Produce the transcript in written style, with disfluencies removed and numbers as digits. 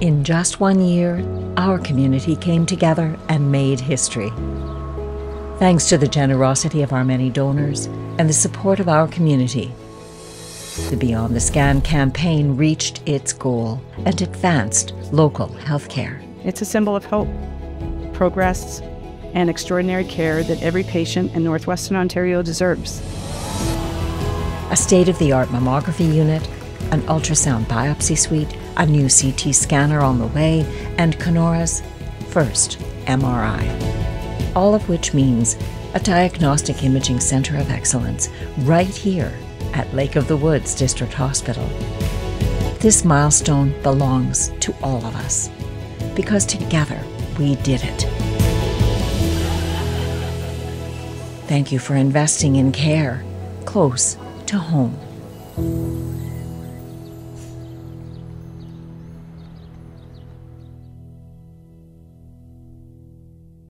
In just 1 year, our community came together and made history. Thanks to the generosity of our many donors and the support of our community, the Beyond the Scan campaign reached its goal and advanced local healthcare. It's a symbol of hope, progress, and extraordinary care that every patient in Northwestern Ontario deserves. A state-of-the-art mammography unit, an ultrasound biopsy suite, a new CT scanner on the way, and Kenora's first MRI. All of which means a diagnostic imaging center of excellence right here at Lake of the Woods District Hospital. This milestone belongs to all of us, because together we did it. Thank you for investing in care close to home.